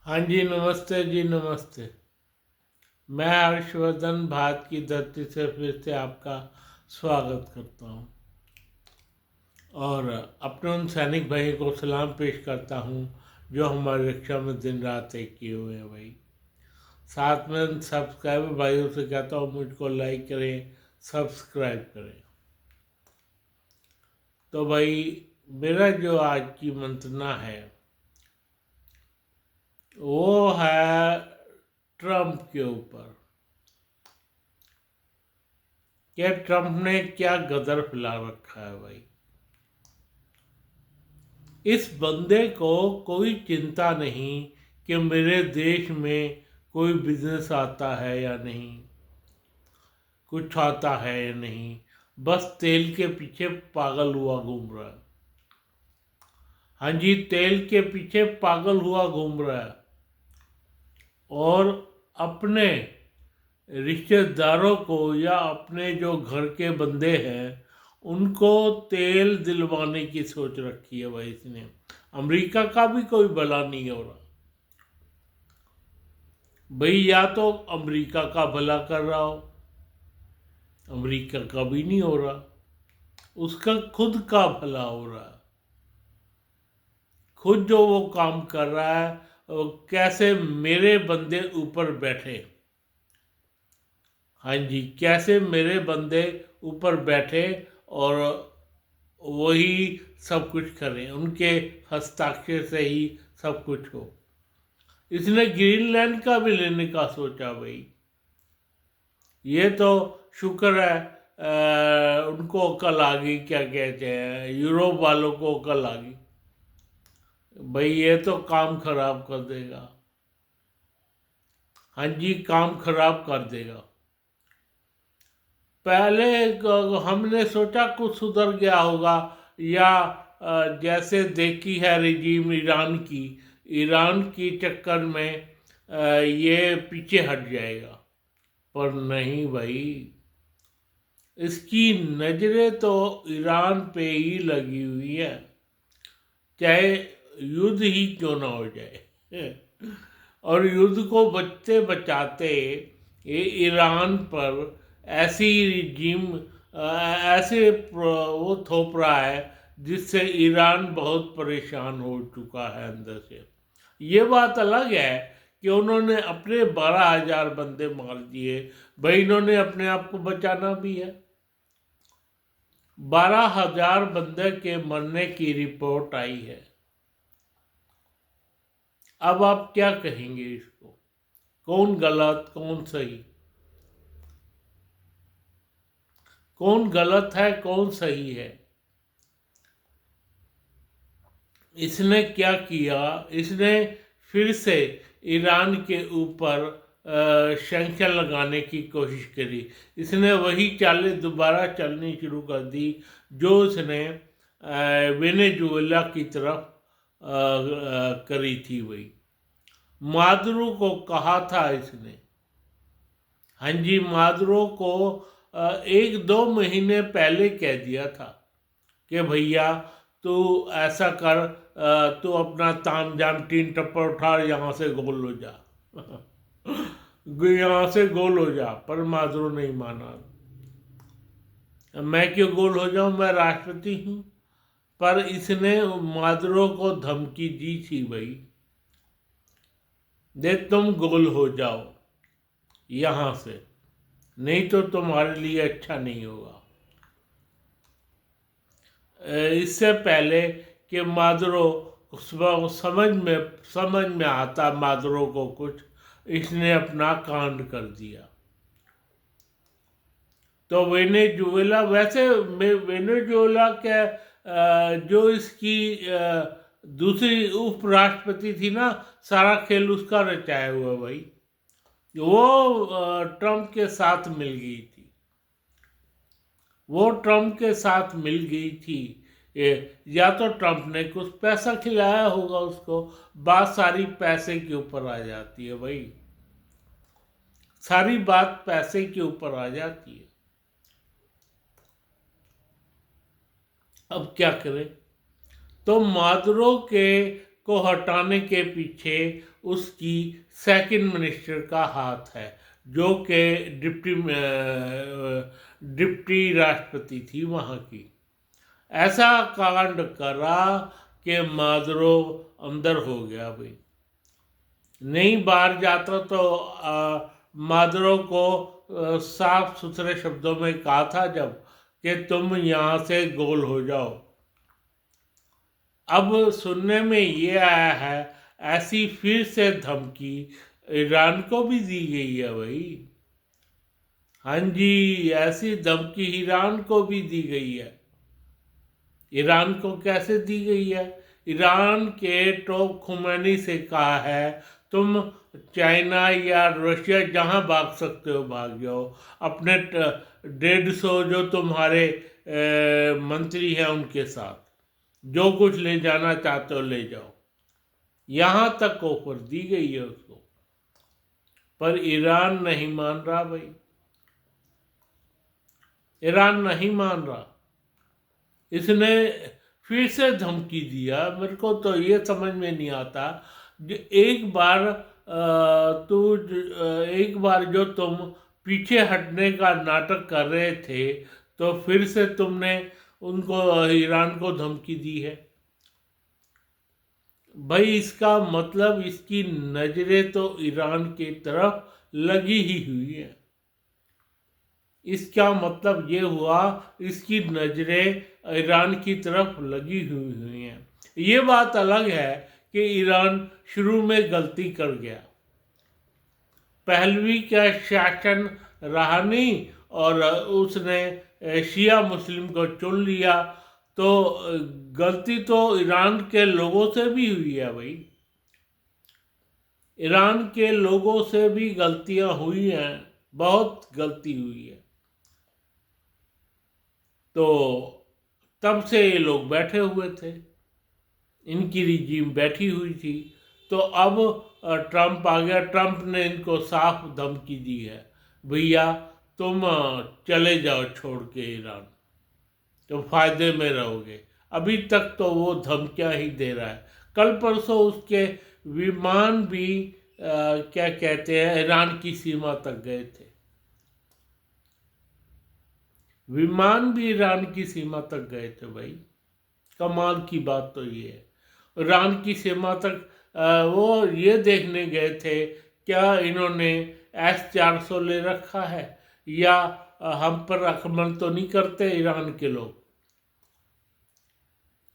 हाँ जी, नमस्ते जी, नमस्ते। मैं हर्षवर्धन भारत की धरती से फिर से आपका स्वागत करता हूँ और अपने उन सैनिक भाई को सलाम पेश करता हूँ जो हमारी रक्षा में दिन रात एक किए हुए हैं भाई। साथ में उन सब्सक्राइबर भाइयों से कहता हूँ मुझको लाइक करें, सब्सक्राइब करें। तो भाई, मेरा जो आज की मंत्रणा है वो है ट्रम्प के ऊपर कि ट्रम्प ने क्या गदर फैला रखा है भाई। इस बंदे को कोई चिंता नहीं कि मेरे देश में कोई बिजनेस आता है या नहीं, कुछ आता है या नहीं। बस तेल के पीछे पागल हुआ घूम रहा है। हाँ जी, तेल के पीछे पागल हुआ घूम रहा है और अपने रिश्तेदारों को या अपने जो घर के बंदे हैं उनको तेल दिलवाने की सोच रखी है भाई इसने। अमेरिका का भी कोई भला नहीं हो रहा भाई। या तो अमेरिका का भला कर रहा हो, अमेरिका का भी नहीं हो रहा, उसका खुद का भला हो रहा है। खुद जो वो काम कर रहा है वो कैसे मेरे बंदे ऊपर बैठे। हाँ जी, कैसे मेरे बंदे ऊपर बैठे और वही सब कुछ करें, उनके हस्ताक्षर से ही सब कुछ हो। इसने ग्रीनलैंड का भी लेने का सोचा भाई। ये तो शुक्र है उनको अकल आ गई, क्या कहते हैं, यूरोप वालों को अकल आ गई भाई। ये तो काम खराब कर देगा। हाँ जी, काम खराब कर देगा। पहले हमने सोचा कुछ सुधर गया होगा या जैसे देखी है रिजीम ईरान की, ईरान की चक्कर में ये पीछे हट जाएगा, पर नहीं भाई। इसकी नज़रें तो ईरान पे ही लगी हुई है, चाहे युद्ध ही क्यों ना हो जाए। और युद्ध को बचते बचाते ये ईरान पर ऐसी रिजीम ऐसे वो थोप रहा है जिससे ईरान बहुत परेशान हो चुका है अंदर से। ये बात अलग है कि उन्होंने अपने 12,000 बंदे मार दिए भाई, इन्होंने अपने आप को बचाना भी है। 12,000 बंदे के मरने की रिपोर्ट आई है। अब आप क्या कहेंगे इसको, कौन गलत कौन सही, कौन गलत है कौन सही है। इसने क्या किया, इसने फिर से ईरान के ऊपर सैंक्शन लगाने की कोशिश करी। इसने वही चालें दोबारा चलनी शुरू कर दी जो इसने वेनेजुएला की तरफ करी थी। वही मादुरो को कहा था इसने। हाँ जी, मादुरो को 1-2 महीने पहले कह दिया था कि भैया तू ऐसा कर, तू अपना ताम जाम टीन टप्पर उठा और यहाँ से गोल हो जा। यहाँ से गोल हो जा, पर मादुरो नहीं माना। मैं क्यों गोल हो जाऊं, मैं राष्ट्रपति हूँ। पर इसने मादुरो को धमकी दी थी भाई, देख तुम गोल हो जाओ यहाँ से, नहीं तो तुम्हारे लिए अच्छा नहीं होगा। इससे पहले कि मादुरो समझ में आता मादुरो को कुछ, इसने अपना कांड कर दिया। तो वेनेजुएला, वैसे वेनेजुएला के जो इसकी दूसरी उपराष्ट्रपति थी ना, सारा खेल उसका रचाया हुआ भाई। वो ट्रम्प के साथ मिल गई थी, वो ट्रम्प के साथ मिल गई थी। या तो ट्रम्प ने कुछ पैसा खिलाया होगा उसको। बात सारी पैसे के ऊपर आ जाती है भाई, सारी बात पैसे के ऊपर आ जाती है। अब क्या करें। तो मादुरो के को हटाने के पीछे उसकी सेकंड मिनिस्टर का हाथ है, जो कि डिप्टी राष्ट्रपति थी वहाँ की। ऐसा कांड करा कि मादरो अंदर हो गया भाई। नहीं बाहर जाता तो मादरो को साफ सुथरे शब्दों में कहा था जब कि तुम यहाँ से गोल हो जाओ। अब सुनने में ये आया है ऐसी फिर से धमकी ईरान को भी दी गई है भाई। हाँ जी, ऐसी धमकी ईरान को भी दी गई है। ईरान को कैसे दी गई है? ईरान के टॉप खुमैनी से कहा है तुम चाइना या रशिया जहाँ भाग सकते हो भाग जाओ, अपने 150 जो तुम्हारे मंत्री हैं उनके साथ जो कुछ ले जाना चाहते हो ले जाओ। यहाँ तक ऑफर दी गई है उसको, पर ईरान नहीं मान रहा भाई। ईरान नहीं मान रहा। इसने फिर से धमकी दिया। मेरे को तो ये समझ में नहीं आता, एक बार जो तुम पीछे हटने का नाटक कर रहे थे तो फिर से तुमने उनको ईरान को धमकी दी है भाई। इसका मतलब इसकी नजरें तो ईरान की तरफ लगी ही हुई है। इसका मतलब ये हुआ इसकी नजरें ईरान की तरफ लगी हुई हैं। ये बात अलग है कि ईरान शुरू में गलती कर गया, पहलवी का शासन रहा नहीं और उसने शिया मुस्लिम को चुन लिया, तो गलती तो ईरान के लोगों से भी हुई है भाई। ईरान के लोगों से भी गलतियां हुई हैं, बहुत गलती हुई है। तो तब से ये लोग बैठे हुए थे, इनकी रिजीम बैठी हुई थी। तो अब ट्रंप आ गया। ट्रंप ने इनको साफ धमकी दी है, भैया तुम चले जाओ छोड़ के ईरान, तो फायदे में रहोगे। अभी तक तो वो धमकियां ही दे रहा है। कल परसों उसके विमान भी क्या कहते हैं ईरान की सीमा तक गए थे। विमान भी ईरान की सीमा तक गए थे भाई। कमाल की बात तो ये है, ईरान की सीमा तक वो ये देखने गए थे क्या इन्होंने S-400 ले रखा है या हम पर आक्रमण तो नहीं करते ईरान के लोग।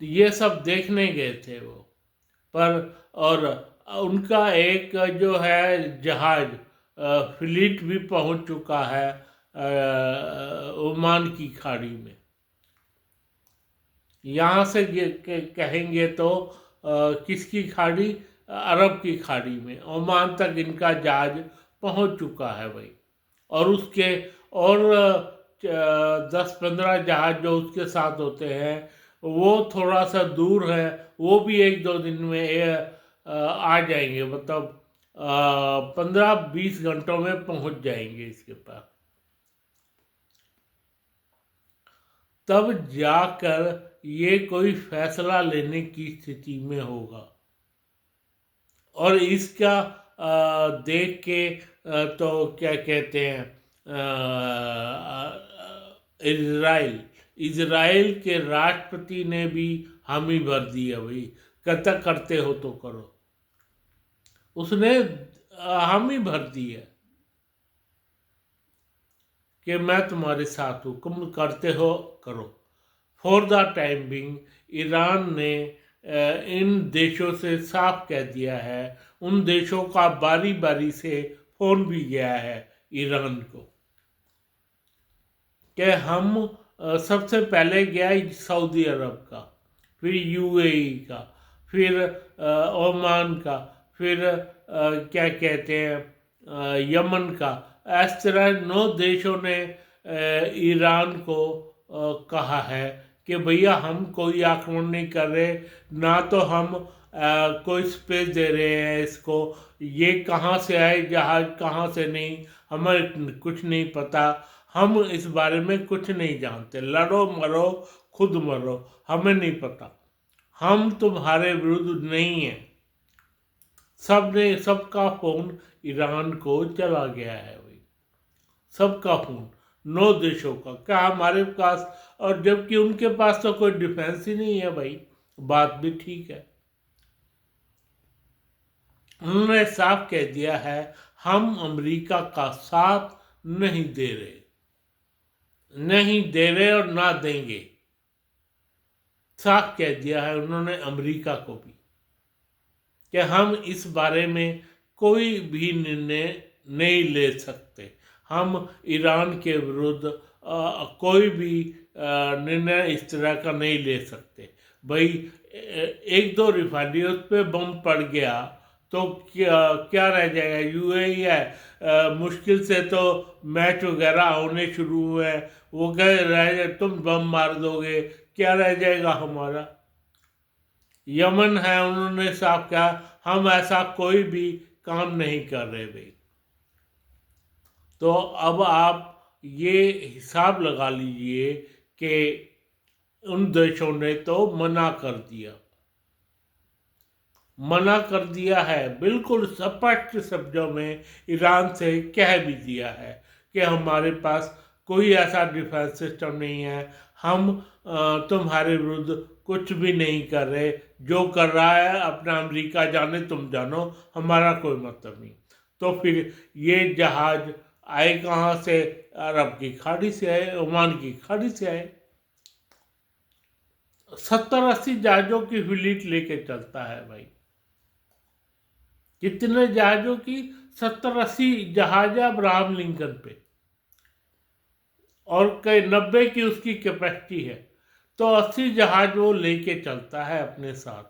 ये सब देखने गए थे वो। पर और उनका एक जो है जहाज फ्लीट भी पहुंच चुका है ओमान की खाड़ी में। यहाँ से कहेंगे तो किसकी खाड़ी? अरब की खाड़ी में, ओमान तक इनका जहाज पहुंच चुका है भाई। और उसके और 10-15 जहाज जो उसके साथ होते हैं वो थोड़ा सा दूर है, वो भी 1-2 दिन में आ जाएंगे, मतलब 15-20 घंटों में पहुंच जाएंगे इसके पास। तब जाकर ये कोई फैसला लेने की स्थिति में होगा। और इसका देख के तो क्या कहते हैं इजराइल के राष्ट्रपति ने भी हामी भर दी है भाई, कहता करते हो तो करो। उसने हामी भर दी है कि मैं तुम्हारे साथ हूँ, तुम करते हो करो। For the time being Iran ने इन देशों से साफ कह दिया है, उन देशों का बारी बारी से फोन भी गया है ईरान को कि हम सबसे पहले गया सऊदी अरब का, फिर यूएई का, फिर ओमान का, फिर क्या कहते हैं यमन का। इस तरह 9 देशों ने ईरान को कहा है कि भैया हम कोई आक्रमण नहीं कर रहे, ना तो हम कोई स्पेस दे रहे हैं इसको, ये कहाँ से आए जहाज कहाँ से नहीं हमें कुछ नहीं पता, हम इस बारे में कुछ नहीं जानते, लड़ो मरो खुद मरो, हमें नहीं पता। हम तुम्हारे विरुद्ध नहीं हैं। सबका फोन ईरान को चला गया है भाई, सबका फोन, 9 देशों का। क्या हमारे पास, और जबकि उनके पास तो कोई डिफेंस ही नहीं है भाई। बात भी ठीक है। उन्होंने साफ कह दिया है हम अमेरिका का साथ नहीं दे रहे, नहीं दे रहे और ना देंगे। साफ कह दिया है उन्होंने अमेरिका को भी कि हम इस बारे में कोई भी निर्णय नहीं ले सकते। हम ईरान के विरुद्ध कोई भी निर्णय इस तरह का नहीं ले सकते। भाई एक दो रिफाइनरियों पे बम पड़ गया तो क्या रह जाएगा। यूएई है, मुश्किल से तो मैच वगैरह होने शुरू हुए हैं, वो कह रहे तुम बम मार दोगे, क्या रह जाएगा हमारा। यमन है, उन्होंने साफ कहा हम ऐसा कोई भी काम नहीं कर रहे भाई। तो अब आप ये हिसाब लगा लीजिए कि उन देशों ने तो मना कर दिया, मना कर दिया है, बिल्कुल स्पष्ट शब्दों में ईरान से कह भी दिया है कि हमारे पास कोई ऐसा डिफेंस सिस्टम नहीं है, हम तुम्हारे विरुद्ध कुछ भी नहीं कर रहे, जो कर रहा है अपना अमेरिका जाने, तुम जानो, हमारा कोई मतलब नहीं। तो फिर ये जहाज आए कहाँ से? अरब की खाड़ी से आए, ओमान की खाड़ी से आए। 70-80 जहाजों की फ्लीट लेके चलता है भाई। कितने जहाजों की? 70-80 जहाज है अब्राहम लिंकन पे, और कई 90 की उसकी कैपेसिटी है। तो 80 जहाज वो लेके चलता है अपने साथ।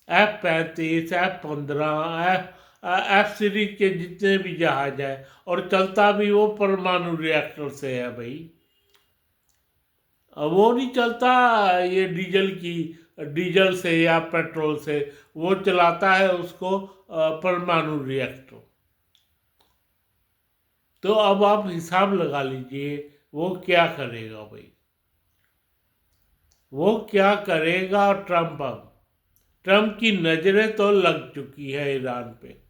F-35, F-15, एफ सीरीज के जितने भी जहाज है, और चलता भी वो परमाणु रिएक्टर से है भाई। वो नहीं चलता ये डीजल से या पेट्रोल से, वो चलाता है उसको परमाणु रिएक्टर। तो अब आप हिसाब लगा लीजिए वो क्या करेगा भाई, वो क्या करेगा। ट्रम्प, अब ट्रम्प की नजरें तो लग चुकी है ईरान पे,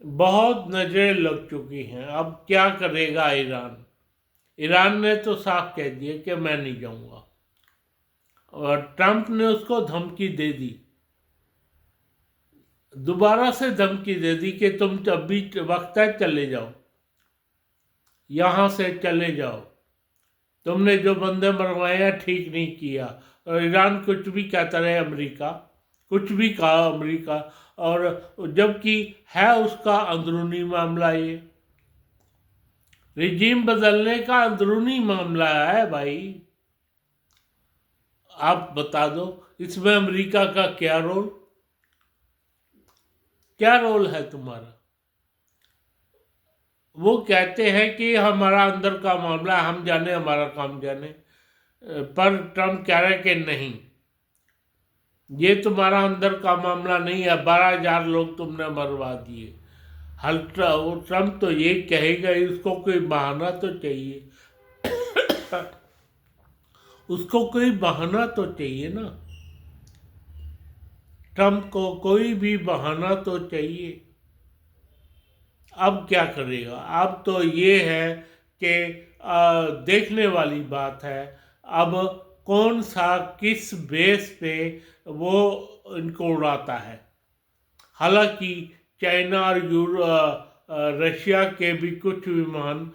बहुत नजरें लग चुकी हैं। अब क्या करेगा ईरान? ईरान ने तो साफ कह दिया कि मैं नहीं जाऊंगा, और ट्रम्प ने उसको धमकी दे दी, दोबारा से धमकी दे दी कि तुम जब भी वक्त है चले जाओ, यहां से चले जाओ, तुमने जो बंदे मरवाए हैं ठीक नहीं किया। और ईरान कुछ भी कहता रहे, अमेरिका कुछ भी कहा अमेरिका, और जबकि है उसका अंदरूनी मामला, ये रिजीम बदलने का अंदरूनी मामला है भाई। आप बता दो इसमें अमेरिका का क्या रोल, क्या रोल है तुम्हारा? वो कहते हैं कि हमारा अंदर का मामला है, हम जाने, हमारा काम जाने। पर ट्रम्प कह रहे कि नहीं, ये तुम्हारा अंदर का मामला नहीं है। 12,000 लोग तुमने मरवा दिए। ट्रम्प तो ये कहेगा, उसको कोई बहाना तो चाहिए, उसको कोई बहाना तो चाहिए ना। ट्रम्प को कोई भी बहाना तो चाहिए। अब क्या करेगा? अब तो ये है कि देखने वाली बात है अब कौन सा किस बेस पे वो इनको उड़ाता है। हालांकि चाइना और रशिया के भी कुछ विमान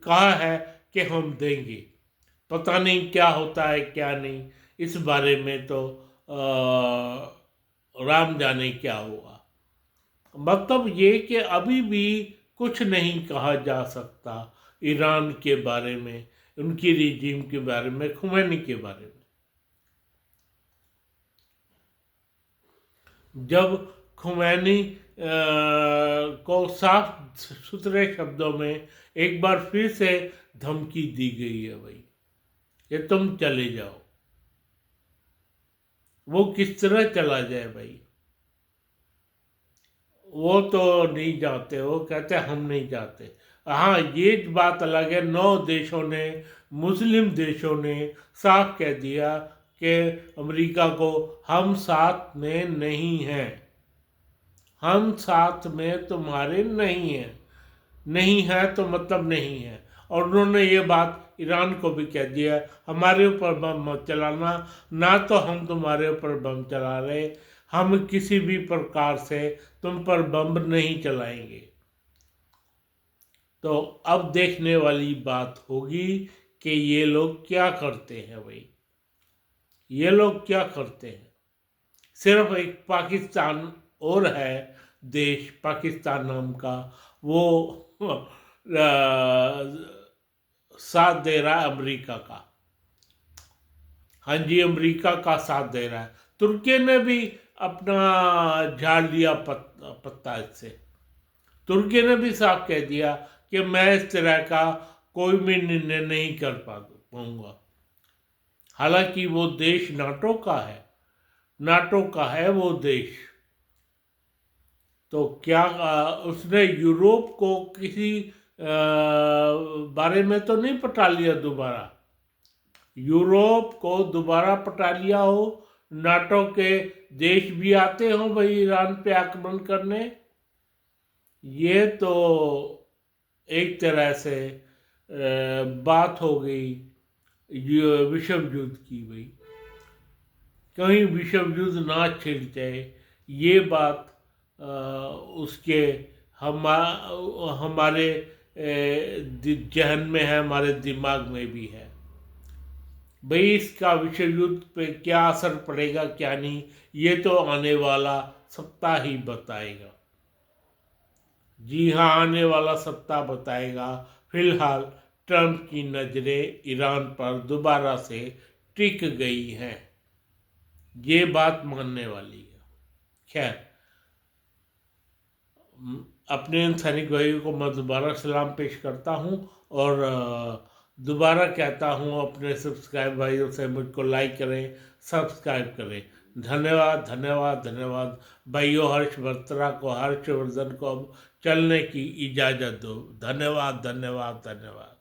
कहा है कि हम देंगे। पता नहीं क्या होता है क्या नहीं, इस बारे में तो राम जाने क्या हुआ। मतलब ये कि अभी भी कुछ नहीं कहा जा सकता ईरान के बारे में, उनकी रिजीम के बारे में, खुमैनी के बारे में। जब खुमैनी को साफ सुथरे शब्दों में एक बार फिर से धमकी दी गई है भाई, कि तुम चले जाओ। वो किस तरह चला जाए भाई? वो तो नहीं जाते, वो कहते हम नहीं जाते। हाँ, ये बात अलग है, 9 देशों ने, मुस्लिम देशों ने साफ कह दिया कि अमेरिका को हम साथ में नहीं हैं, हम साथ में तुम्हारे नहीं हैं। नहीं है तो मतलब नहीं है। और उन्होंने ये बात ईरान को भी कह दिया, हमारे ऊपर बम मत चलाना, ना तो हम तुम्हारे ऊपर बम चला रहे, हम किसी भी प्रकार से तुम पर बम नहीं चलाएंगे। तो अब देखने वाली बात होगी कि ये लोग क्या करते हैं भाई, ये लोग क्या करते हैं। सिर्फ एक पाकिस्तान और है, देश पाकिस्तान नाम का, वो साथ दे रहा है अमेरिका का। हाँ जी, अमेरिका का साथ दे रहा है। तुर्की ने भी अपना झाड़ लिया पत्ता इससे। तुर्की ने भी साफ कह दिया कि मैं इस तरह का कोई भी निर्णय नहीं कर पाऊंगा। हालांकि वो देश नाटो का है, नाटो का है वो देश। तो क्या उसने यूरोप को किसी बारे में तो नहीं पटा लिया दोबारा, यूरोप को दोबारा पटा लिया हो, नाटो के देश भी आते हो भाई ईरान पे आक्रमण करने। ये तो एक तरह से बात हो गई विश्व युद्ध की भाई, कहीं विश्व युद्ध ना छिड़ जाए, ये बात उसके हमारे जहन में है, हमारे दिमाग में भी है भाई। इसका विश्व युद्ध पे क्या असर पड़ेगा क्या नहीं, ये तो आने वाला सप्ताह ही बताएगा। जी हाँ, आने वाला सप्ताह बताएगा। फिलहाल ट्रंप की नज़रें ईरान पर दोबारा से टिक गई हैं, ये बात मानने वाली है। खैर, अपने इन सैनिक भाइयों को मैं दोबारा सलाम पेश करता हूँ और दोबारा कहता हूँ अपने सब्सक्राइब भाइयों से मुझको लाइक करें, सब्सक्राइब करें। धन्यवाद धन्यवाद धन्यवाद। भाइयों हर्षवर्धन को, हर्षवर्धन को अब चलने की इजाज़त दो। धन्यवाद धन्यवाद धन्यवाद।